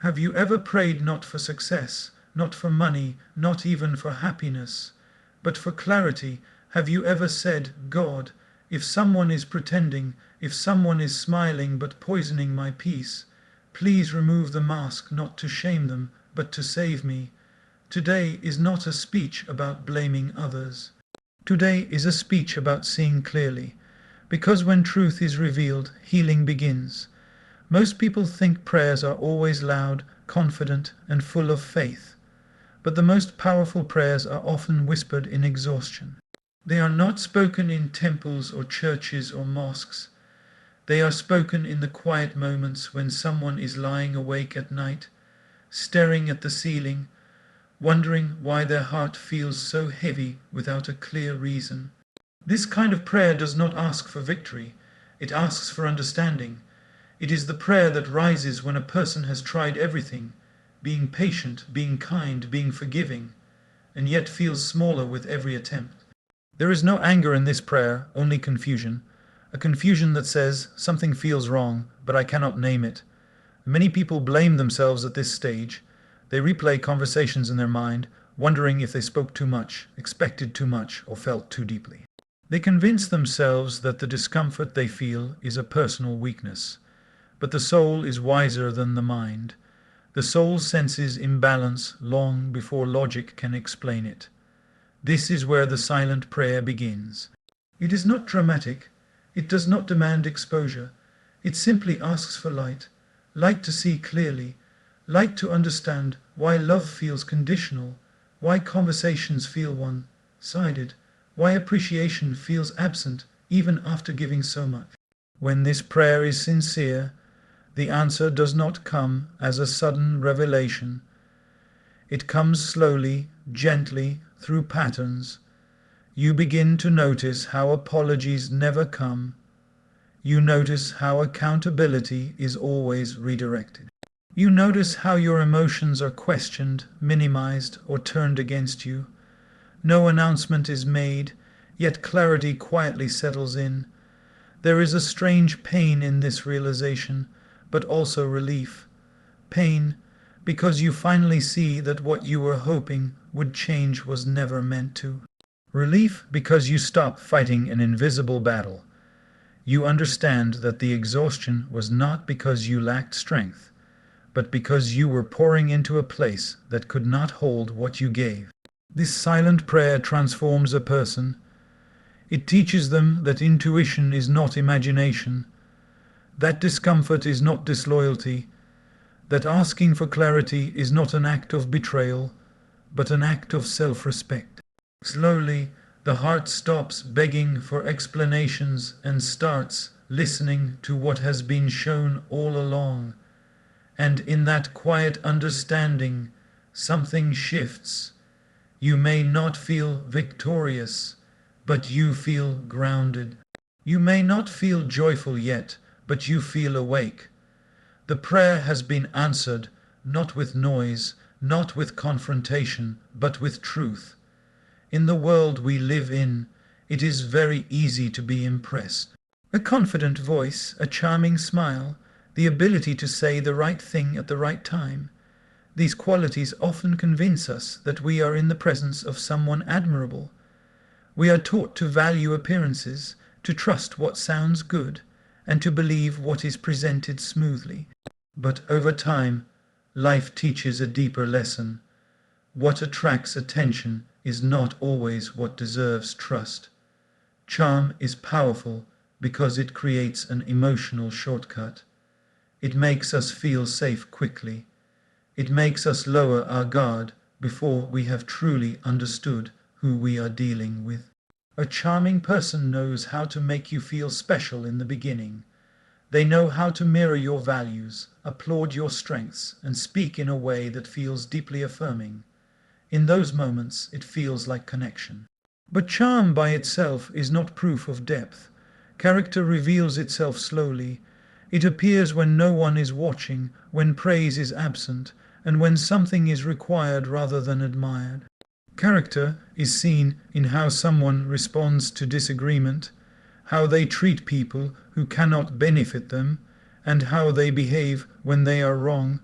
Have you ever prayed not for success, not for money, not even for happiness, but for clarity? Have you ever said, God, if someone is pretending, if someone is smiling but poisoning my peace, please remove the mask not to shame them, but to save me. Today is not a speech about blaming others. Today is a speech about seeing clearly, because when truth is revealed, healing begins. Most people think prayers are always loud, confident, and full of faith. But the most powerful prayers are often whispered in exhaustion. They are not spoken in temples or churches or mosques. They are spoken in the quiet moments when someone is lying awake at night, staring at the ceiling, wondering why their heart feels so heavy without a clear reason. This kind of prayer does not ask for victory. It asks for understanding. It is the prayer that rises when a person has tried everything, being patient, being kind, being forgiving, and yet feels smaller with every attempt. There is no anger in this prayer, only confusion. A confusion that says, something feels wrong, but I cannot name it. Many people blame themselves at this stage. They replay conversations in their mind, wondering if they spoke too much, expected too much, or felt too deeply. They convince themselves that the discomfort they feel is a personal weakness. But the soul is wiser than the mind. The soul senses imbalance long before logic can explain it. This is where the silent prayer begins. It is not dramatic. It does not demand exposure. It simply asks for light. Light to see clearly. Light to understand why love feels conditional. Why conversations feel one-sided. Why appreciation feels absent even after giving so much. When this prayer is sincere, the answer does not come as a sudden revelation. It comes slowly, gently, through patterns. You begin to notice how apologies never come. You notice how accountability is always redirected. You notice how your emotions are questioned, minimized, or turned against you. No announcement is made, yet clarity quietly settles in. There is a strange pain in this realization, but also relief. Pain, because you finally see that what you were hoping would change was never meant to. Relief, because you stop fighting an invisible battle. You understand that the exhaustion was not because you lacked strength, but because you were pouring into a place that could not hold what you gave. This silent prayer transforms a person. It teaches them that intuition is not imagination, that discomfort is not disloyalty, that asking for clarity is not an act of betrayal, but an act of self-respect. Slowly, the heart stops begging for explanations and starts listening to what has been shown all along. And in that quiet understanding, something shifts. You may not feel victorious, but you feel grounded. You may not feel joyful yet, but you feel awake. The prayer has been answered, not with noise, not with confrontation, but with truth. In the world we live in, it is very easy to be impressed. A confident voice, a charming smile, the ability to say the right thing at the right time. These qualities often convince us that we are in the presence of someone admirable. We are taught to value appearances, to trust what sounds good, and to believe what is presented smoothly. But over time, life teaches a deeper lesson. What attracts attention is not always what deserves trust. Charm is powerful because it creates an emotional shortcut. It makes us feel safe quickly. It makes us lower our guard before we have truly understood who we are dealing with. A charming person knows how to make you feel special in the beginning. They know how to mirror your values, applaud your strengths, and speak in a way that feels deeply affirming. In those moments, it feels like connection. But charm by itself is not proof of depth. Character reveals itself slowly. It appears when no one is watching, when praise is absent, and when something is required rather than admired. Character is seen in how someone responds to disagreement, how they treat people who cannot benefit them, and how they behave when they are wrong.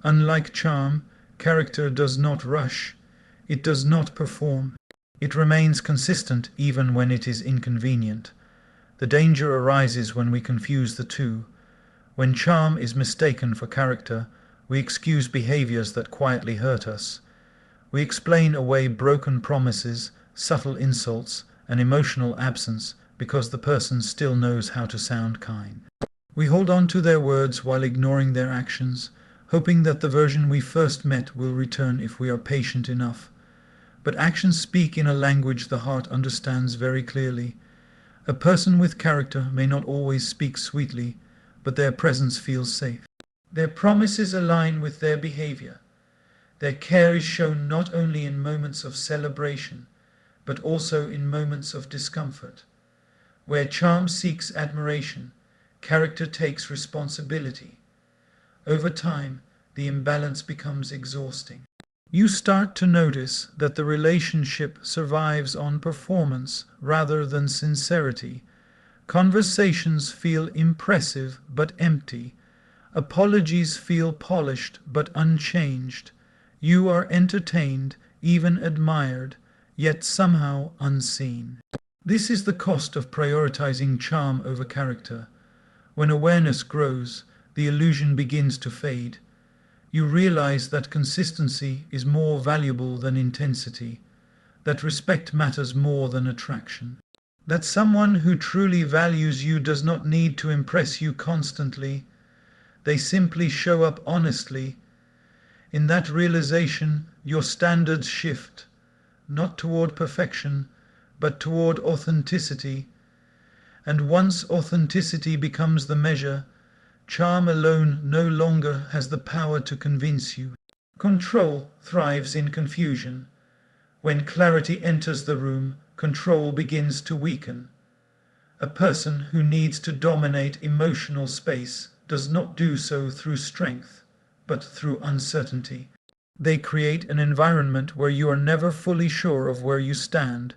Unlike charm, character does not rush. It does not perform. It remains consistent even when it is inconvenient. The danger arises when we confuse the two. When charm is mistaken for character, we excuse behaviors that quietly hurt us. We explain away broken promises, subtle insults, and emotional absence because the person still knows how to sound kind. We hold on to their words while ignoring their actions, hoping that the version we first met will return if we are patient enough. But actions speak in a language the heart understands very clearly. A person with character may not always speak sweetly, but their presence feels safe. Their promises align with their behavior. Their care is shown not only in moments of celebration, but also in moments of discomfort. Where charm seeks admiration, character takes responsibility. Over time, the imbalance becomes exhausting. You start to notice that the relationship survives on performance rather than sincerity. Conversations feel impressive but empty. Apologies feel polished but unchanged. You are entertained, even admired, yet somehow unseen. This is the cost of prioritizing charm over character. When awareness grows, the illusion begins to fade. You realize that consistency is more valuable than intensity, that respect matters more than attraction, that someone who truly values you does not need to impress you constantly. They simply show up honestly. In that realization, your standards shift, not toward perfection, but toward authenticity. And once authenticity becomes the measure, charm alone no longer has the power to convince you. Control thrives in confusion. When clarity enters the room, control begins to weaken. A person who needs to dominate emotional space does not do so through strength, but through uncertainty. They create an environment where you are never fully sure of where you stand,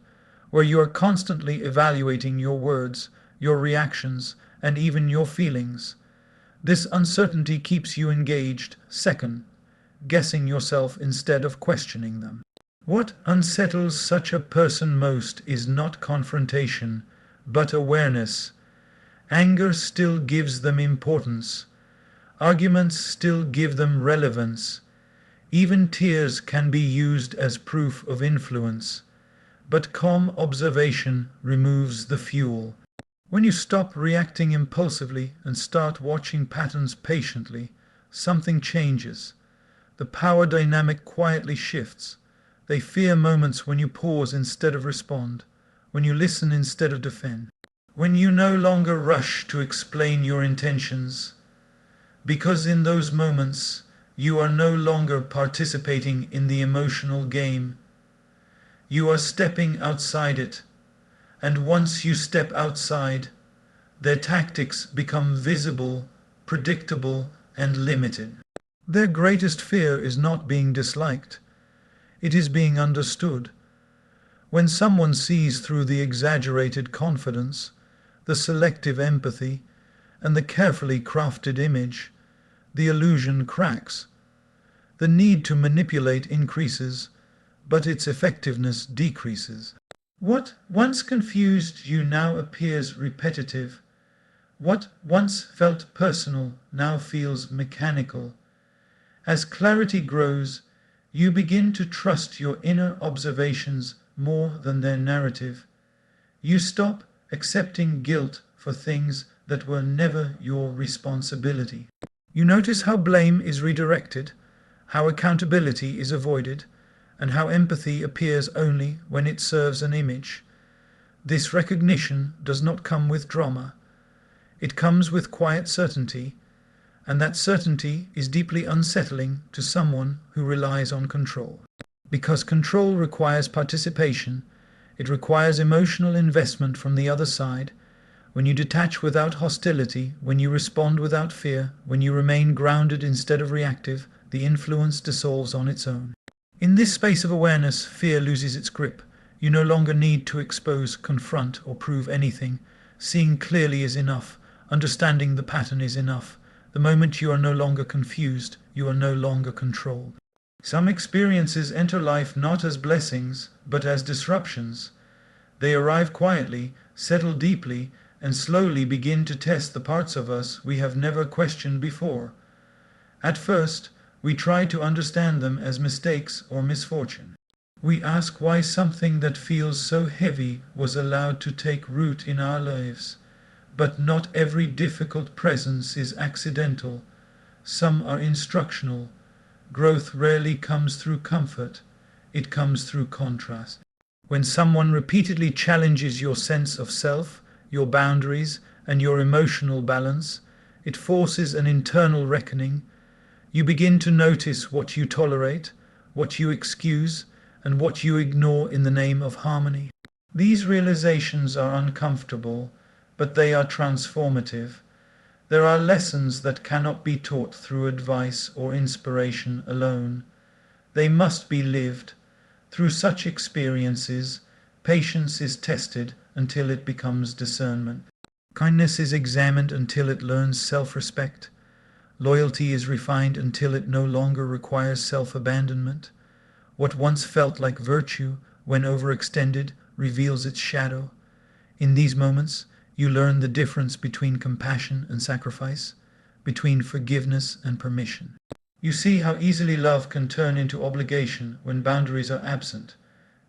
where you are constantly evaluating your words, your reactions, and even your feelings. This uncertainty keeps you engaged, second, guessing yourself instead of questioning them. What unsettles such a person most is not confrontation, but awareness. Anger still gives them importance. Arguments still give them relevance. Even tears can be used as proof of influence. But calm observation removes the fuel. When you stop reacting impulsively and start watching patterns patiently, something changes. The power dynamic quietly shifts. They fear moments when you pause instead of respond, when you listen instead of defend, when you no longer rush to explain your intentions, because in those moments you are no longer participating in the emotional game. You are stepping outside it. And once you step outside, their tactics become visible, predictable, and limited. Their greatest fear is not being disliked. It is being understood. When someone sees through the exaggerated confidence, the selective empathy, and the carefully crafted image, the illusion cracks. The need to manipulate increases, but its effectiveness decreases. What once confused you now appears repetitive. What once felt personal now feels mechanical. As clarity grows, you begin to trust your inner observations more than their narrative. You stop accepting guilt for things that were never your responsibility. You notice how blame is redirected, how accountability is avoided, and how empathy appears only when it serves an image. This recognition does not come with drama. It comes with quiet certainty, and that certainty is deeply unsettling to someone who relies on control. Because control requires participation, it requires emotional investment from the other side. When you detach without hostility, when you respond without fear, when you remain grounded instead of reactive, the influence dissolves on its own. In this space of awareness, fear loses its grip. You no longer need to expose, confront, or prove anything. Seeing clearly is enough. Understanding the pattern is enough. The moment you are no longer confused, you are no longer controlled. Some experiences enter life not as blessings, but as disruptions. They arrive quietly, settle deeply, and slowly begin to test the parts of us we have never questioned before. At first, we try to understand them as mistakes or misfortune. We ask why something that feels so heavy was allowed to take root in our lives. But not every difficult presence is accidental. Some are instructional. Growth rarely comes through comfort. It comes through contrast. When someone repeatedly challenges your sense of self, your boundaries, and your emotional balance, it forces an internal reckoning. You begin to notice what you tolerate, what you excuse, and what you ignore in the name of harmony. These realizations are uncomfortable, but they are transformative. There are lessons that cannot be taught through advice or inspiration alone. They must be lived. Through such experiences, patience is tested until it becomes discernment. Kindness is examined until it learns self-respect. Loyalty is refined until it no longer requires self-abandonment. What once felt like virtue, when overextended, reveals its shadow. In these moments, you learn the difference between compassion and sacrifice, between forgiveness and permission. You see how easily love can turn into obligation when boundaries are absent.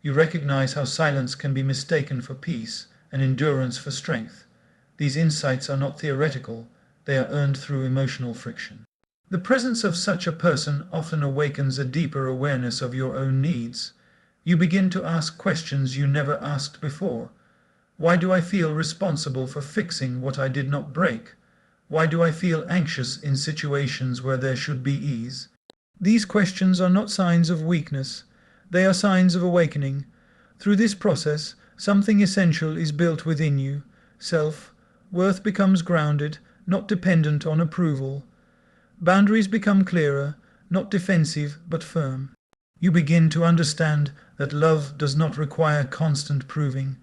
You recognize how silence can be mistaken for peace and endurance for strength. These insights are not theoretical, they are earned through emotional friction. The presence of such a person often awakens a deeper awareness of your own needs. You begin to ask questions you never asked before. Why do I feel responsible for fixing what I did not break? Why do I feel anxious in situations where there should be ease? These questions are not signs of weakness. They are signs of awakening. Through this process, something essential is built within you. Self-worth becomes grounded, not dependent on approval. Boundaries become clearer, not defensive but firm. You begin to understand that love does not require constant proving,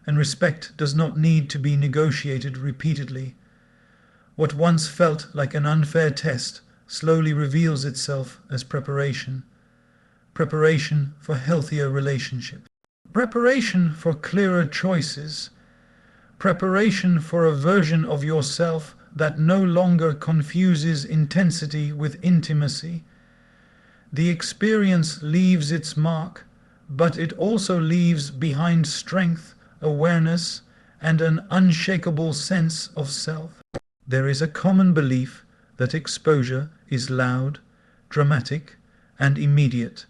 and respect does not need to be negotiated repeatedly. What once felt like an unfair test slowly reveals itself as preparation. Preparation for healthier relationships. Preparation for clearer choices. Preparation for a version of yourself that no longer confuses intensity with intimacy. The experience leaves its mark, but it also leaves behind strength, awareness, and an unshakable sense of self. There is a common belief that exposure is loud, dramatic, and immediate,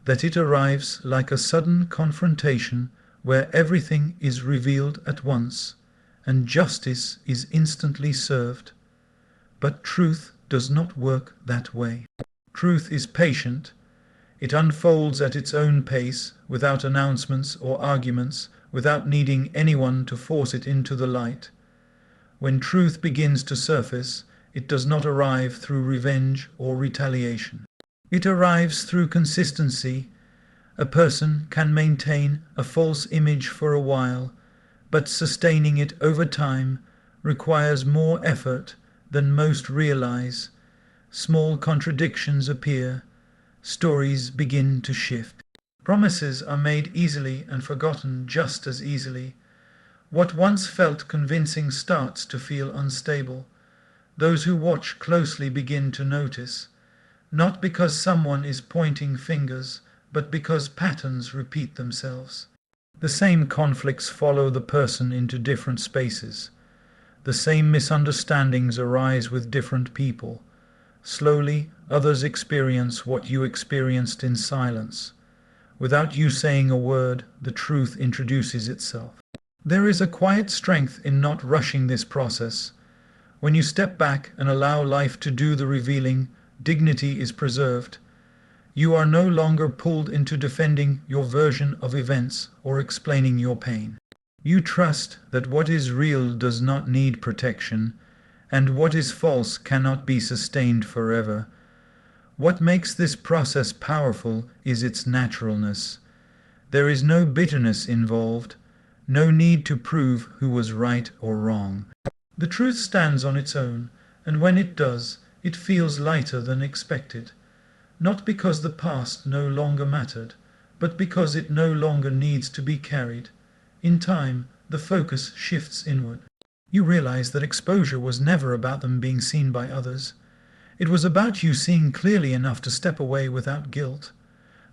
that it arrives like a sudden confrontation where everything is revealed at once and justice is instantly served. But truth does not work that way. Truth is patient. It unfolds at its own pace, without announcements or arguments, without needing anyone to force it into the light. When truth begins to surface, it does not arrive through revenge or retaliation. It arrives through consistency. A person can maintain a false image for a while, but sustaining it over time requires more effort than most realize. Small contradictions appear. Stories begin to shift. Promises are made easily and forgotten just as easily. What once felt convincing starts to feel unstable. Those who watch closely begin to notice, not because someone is pointing fingers, but because patterns repeat themselves. The same conflicts follow the person into different spaces. The same misunderstandings arise with different people. Slowly, others experience what you experienced in silence. Without you saying a word, the truth introduces itself. There is a quiet strength in not rushing this process. When you step back and allow life to do the revealing, dignity is preserved. You are no longer pulled into defending your version of events or explaining your pain. You trust that what is real does not need protection, and what is false cannot be sustained forever. What makes this process powerful is its naturalness. There is no bitterness involved, no need to prove who was right or wrong. The truth stands on its own, and when it does, It feels lighter than expected, not because the past no longer mattered, but because it no longer needs to be carried. In time, the focus shifts inward. You realize that exposure was never about them being seen by others. It was about you seeing clearly enough to step away without guilt.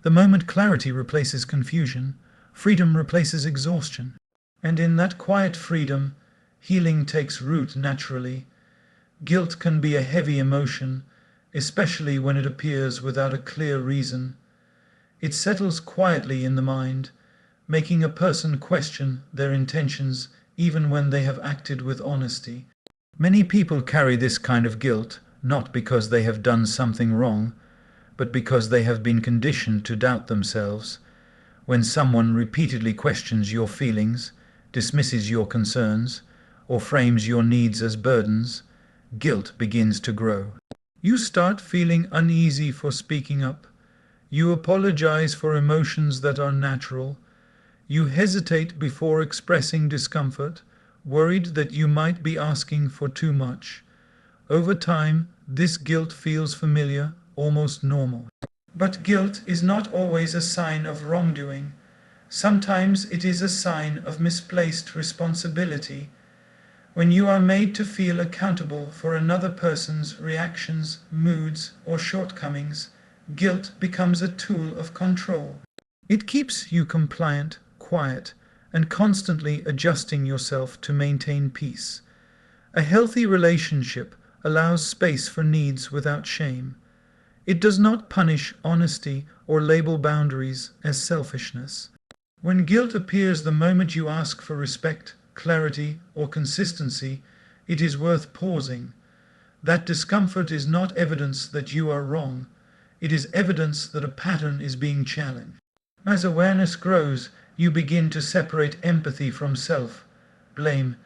The moment clarity replaces confusion, freedom replaces exhaustion. And in that quiet freedom, healing takes root naturally. Guilt can be a heavy emotion, especially when it appears without a clear reason. It settles quietly in the mind, making a person question their intentions even when they have acted with honesty. Many people carry this kind of guilt not because they have done something wrong, but because they have been conditioned to doubt themselves. When someone repeatedly questions your feelings, dismisses your concerns, or frames your needs as burdens, guilt begins to grow. You start feeling uneasy for speaking up. You apologize for emotions that are natural. You hesitate before expressing discomfort, worried that you might be asking for too much. Over time, this guilt feels familiar, almost normal. But guilt is not always a sign of wrongdoing. Sometimes it is a sign of misplaced responsibility. When you are made to feel accountable for another person's reactions, moods, or shortcomings, guilt becomes a tool of control. It keeps you compliant, quiet, and constantly adjusting yourself to maintain peace. A healthy relationship allows space for needs without shame. It does not punish honesty or label boundaries as selfishness. When guilt appears the moment you ask for respect, clarity, or consistency, it is worth pausing. That discomfort is not evidence that you are wrong. It is evidence that a pattern is being challenged. As awareness grows, you begin to separate empathy from self-blame.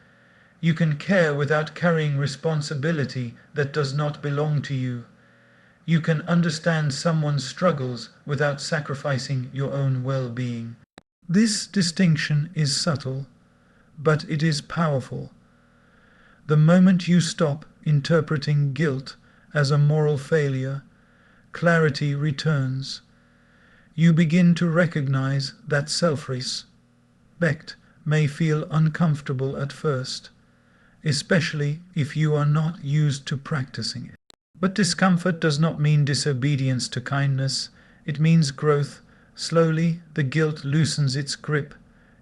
You can care without carrying responsibility that does not belong to you. You can understand someone's struggles without sacrificing your own well-being. This distinction is subtle, but it is powerful. The moment you stop interpreting guilt as a moral failure, clarity returns. You begin to recognize that self-respect may feel uncomfortable at first, especially if you are not used to practicing it. But discomfort does not mean disobedience to kindness. It means growth. Slowly, the guilt loosens its grip.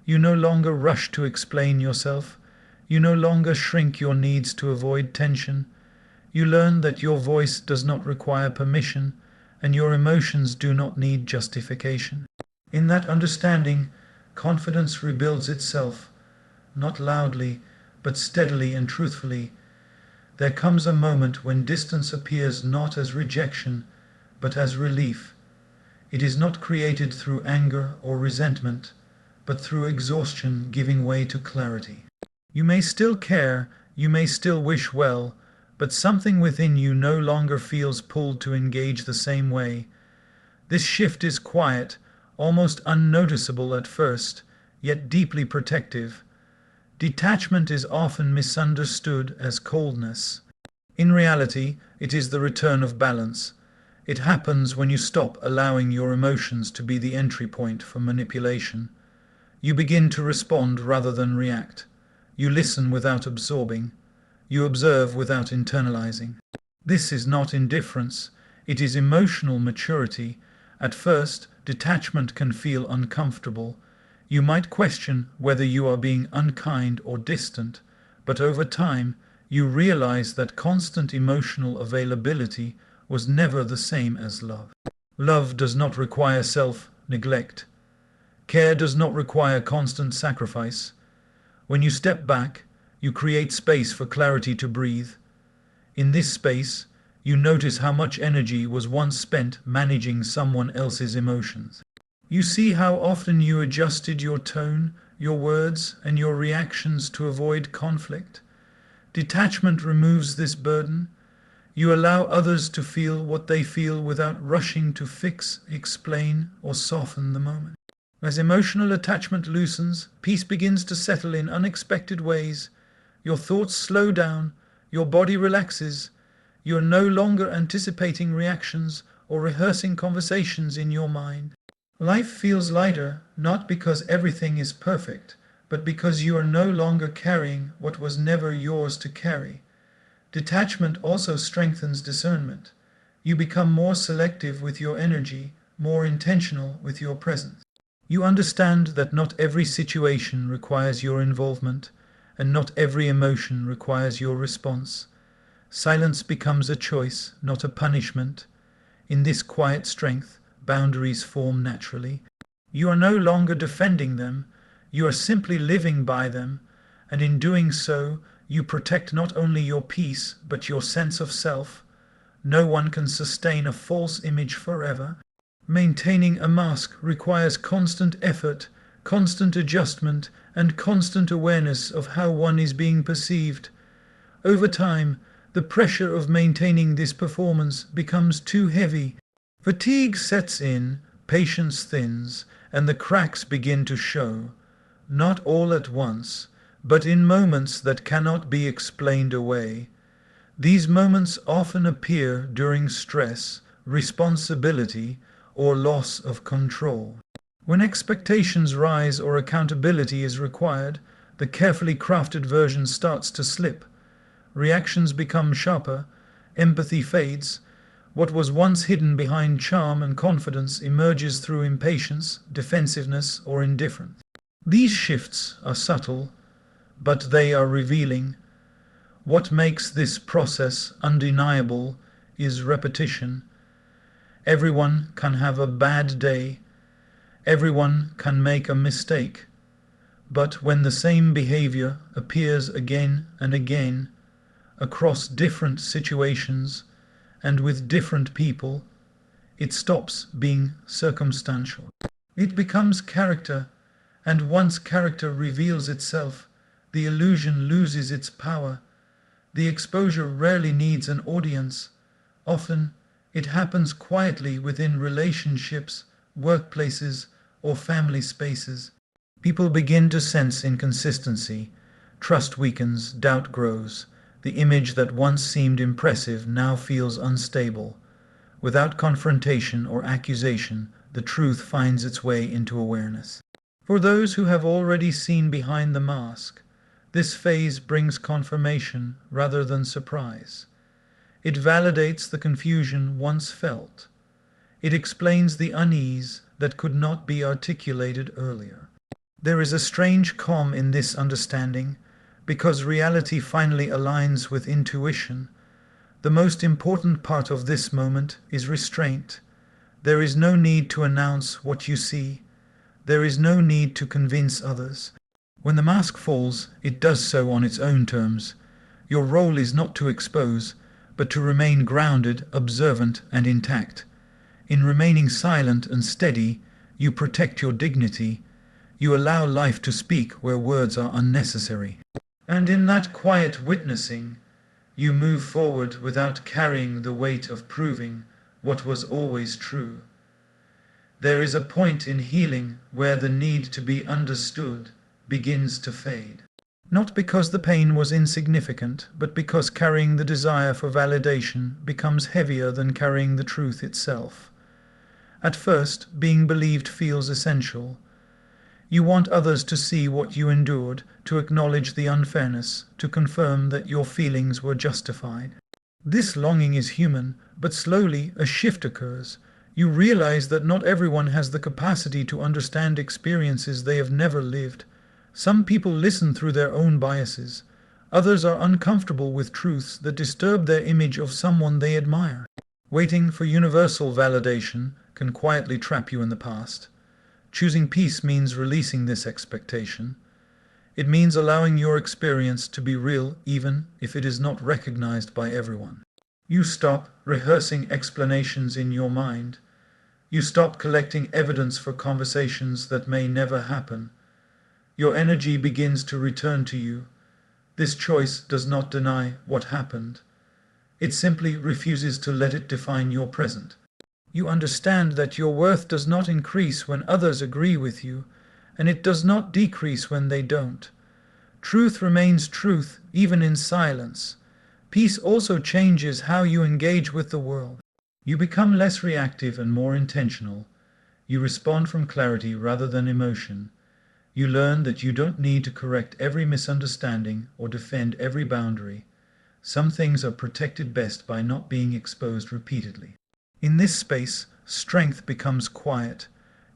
You no longer rush to explain yourself. You no longer shrink your needs to avoid tension. You learn that your voice does not require permission, and your emotions do not need justification. In that understanding, confidence rebuilds itself, not loudly, but steadily and truthfully. There comes a moment when distance appears not as rejection, but as relief. It is not created through anger or resentment, but through exhaustion giving way to clarity. You may still care, you may still wish well, but something within you no longer feels pulled to engage the same way. This shift is quiet, almost unnoticeable at first, yet deeply protective. Detachment is often misunderstood as coldness. In reality, it is the return of balance. It happens when you stop allowing your emotions to be the entry point for manipulation. You begin to respond rather than react. You listen without absorbing. You observe without internalizing. This is not indifference. It is emotional maturity. At first, detachment can feel uncomfortable. You might question whether you are being unkind or distant, but over time, you realize that constant emotional availability was never the same as love. Love does not require self-neglect. Care does not require constant sacrifice. When you step back, you create space for clarity to breathe. In this space, you notice how much energy was once spent managing someone else's emotions. You see how often you adjusted your tone, your words, and your reactions to avoid conflict. Detachment removes this burden. You allow others to feel what they feel without rushing to fix, explain, or soften the moment. As emotional attachment loosens, peace begins to settle in unexpected ways. Your thoughts slow down, your body relaxes, You are no longer anticipating reactions or rehearsing conversations in your mind. Life feels lighter, not because everything is perfect, but because you are no longer carrying what was never yours to carry. Detachment also strengthens discernment. You become more selective with your energy, more intentional with your presence. You understand that not every situation requires your involvement, and not every emotion requires your response. Silence becomes a choice, not a punishment. In this quiet strength, boundaries form naturally. You are no longer defending them, you are simply living by them, and in doing so, you protect not only your peace, but your sense of self. No one can sustain a false image forever. Maintaining a mask requires constant effort, constant adjustment, and constant awareness of how one is being perceived. Over time, the pressure of maintaining this performance becomes too heavy. Fatigue sets in, patience thins, and the cracks begin to show. Not all at once, but in moments that cannot be explained away. These moments often appear during stress, responsibility, or loss of control. When expectations rise or accountability is required, the carefully crafted version starts to slip. Reactions become sharper, empathy fades. What was once hidden behind charm and confidence emerges through impatience, defensiveness, or indifference. These shifts are subtle, but they are revealing. What makes this process undeniable is repetition. Everyone can have a bad day. Everyone can make a mistake. But when the same behavior appears again and again, across different situations and with different people, it stops being circumstantial. It becomes character, and once character reveals itself, the illusion loses its power. The exposure rarely needs an audience. Often, it happens quietly within relationships, workplaces, or family spaces. People begin to sense inconsistency. Trust weakens, doubt grows. The image that once seemed impressive now feels unstable. Without confrontation or accusation, the truth finds its way into awareness. For those who have already seen behind the mask, this phase brings confirmation rather than surprise. It validates the confusion once felt. It explains the unease that could not be articulated earlier. There is a strange calm in this understanding, because reality finally aligns with intuition. The most important part of this moment is restraint. There is no need to announce what you see. There is no need to convince others. When the mask falls, it does so on its own terms. Your role is not to expose, but to remain grounded, observant, and intact. In remaining silent and steady, you protect your dignity. You allow life to speak where words are unnecessary. And in that quiet witnessing, you move forward without carrying the weight of proving what was always true. There is a point in healing where the need to be understood begins to fade. Not because the pain was insignificant, but because carrying the desire for validation becomes heavier than carrying the truth itself. At first, being believed feels essential. You want others to see what you endured, to acknowledge the unfairness, to confirm that your feelings were justified. This longing is human, but slowly a shift occurs. You realize that not everyone has the capacity to understand experiences they have never lived. Some people listen through their own biases. Others are uncomfortable with truths that disturb their image of someone they admire. Waiting for universal validation can quietly trap you in the past. Choosing peace means releasing this expectation. It means allowing your experience to be real even if it is not recognized by everyone. You stop rehearsing explanations in your mind. You stop collecting evidence for conversations that may never happen. Your energy begins to return to you. This choice does not deny what happened. It simply refuses to let it define your present. You understand that your worth does not increase when others agree with you, and it does not decrease when they don't. Truth remains truth, even in silence. Peace also changes how you engage with the world. You become less reactive and more intentional. You respond from clarity rather than emotion. You learn that you don't need to correct every misunderstanding or defend every boundary. Some things are protected best by not being exposed repeatedly. In this space, strength becomes quiet.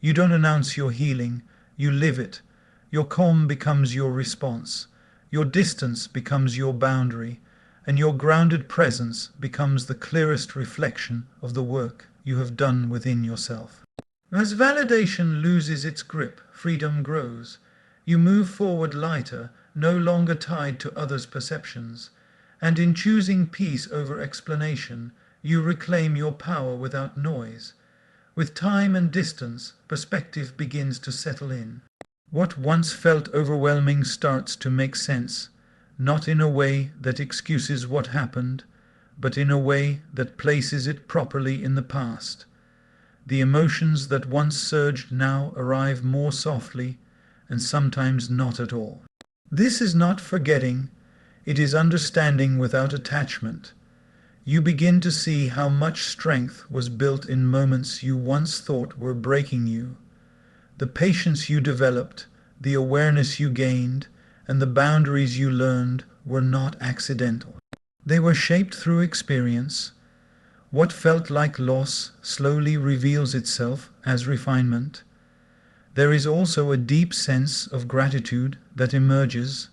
You don't announce your healing, you live it. Your calm becomes your response. Your distance becomes your boundary, and your grounded presence becomes the clearest reflection of the work you have done within yourself. As validation loses its grip, freedom grows. You move forward lighter, no longer tied to others' perceptions. And in choosing peace over explanation, you reclaim your power without noise. With time and distance, perspective begins to settle in. What once felt overwhelming starts to make sense, not in a way that excuses what happened, but in a way that places it properly in the past. The emotions that once surged now arrive more softly, and sometimes not at all. This is not forgetting, it is understanding without attachment. You begin to see how much strength was built in moments you once thought were breaking you. The patience you developed, the awareness you gained, and the boundaries you learned were not accidental. They were shaped through experience. What felt like loss slowly reveals itself as refinement. There is also a deep sense of gratitude that emerges,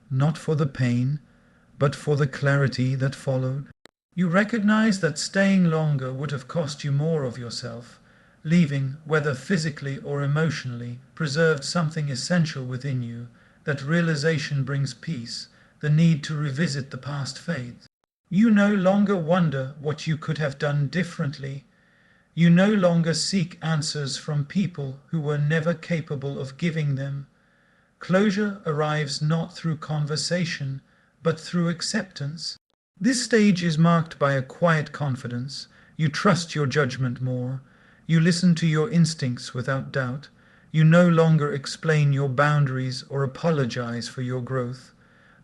not for the pain, but for the clarity that followed. You recognize that staying longer would have cost you more of yourself. Leaving, whether physically or emotionally, preserved something essential within you. That realization brings peace. The need to revisit the past fades. You no longer wonder what you could have done differently. You no longer seek answers from people who were never capable of giving them. Closure arrives not through conversation, but through acceptance. This stage is marked by a quiet confidence. You trust your judgment more. You listen to your instincts without doubt. You no longer explain your boundaries or apologize for your growth.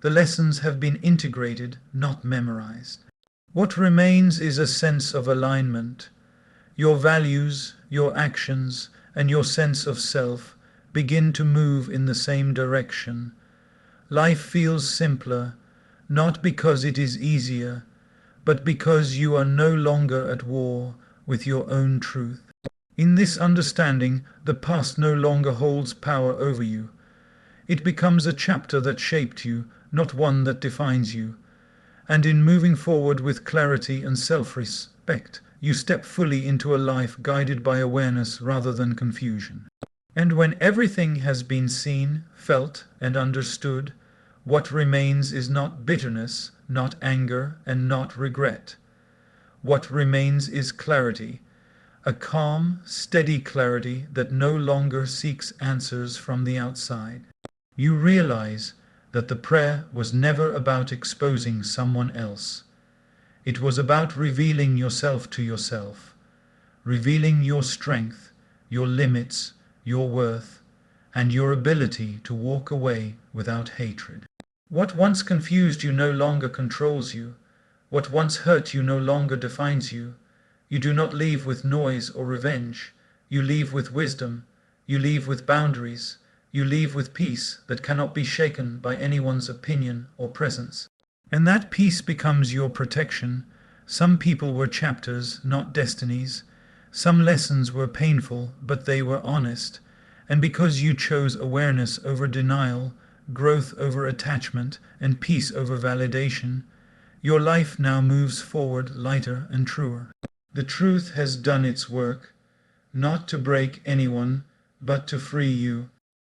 The lessons have been integrated, not memorized. What remains is a sense of alignment. Your values, your actions, and your sense of self begin to move in the same direction. Life feels simpler, not because it is easier, but because you are no longer at war with your own truth. In this understanding, the past no longer holds power over you. It becomes a chapter that shaped you, not one that defines you. And in moving forward with clarity and self-respect, you step fully into a life guided by awareness rather than confusion. And when everything has been seen, felt, and understood, what remains is not bitterness, not anger, and not regret. What remains is clarity, a calm, steady clarity that no longer seeks answers from the outside. You realize that the prayer was never about exposing someone else. It was about revealing yourself to yourself, revealing your strength, your limits, your worth, and your ability to walk away without hatred. What once confused you no longer controls you. What once hurt you no longer defines you. You do not leave with noise or revenge. You leave with wisdom. You leave with boundaries. You leave with peace that cannot be shaken by anyone's opinion or presence. And that peace becomes your protection. Some people were chapters, not destinies. Some lessons were painful, but they were honest. And because you chose awareness over denial, growth over attachment, and peace over validation, your life now moves forward lighter and truer. The truth has done its work, not to break anyone, but to free you.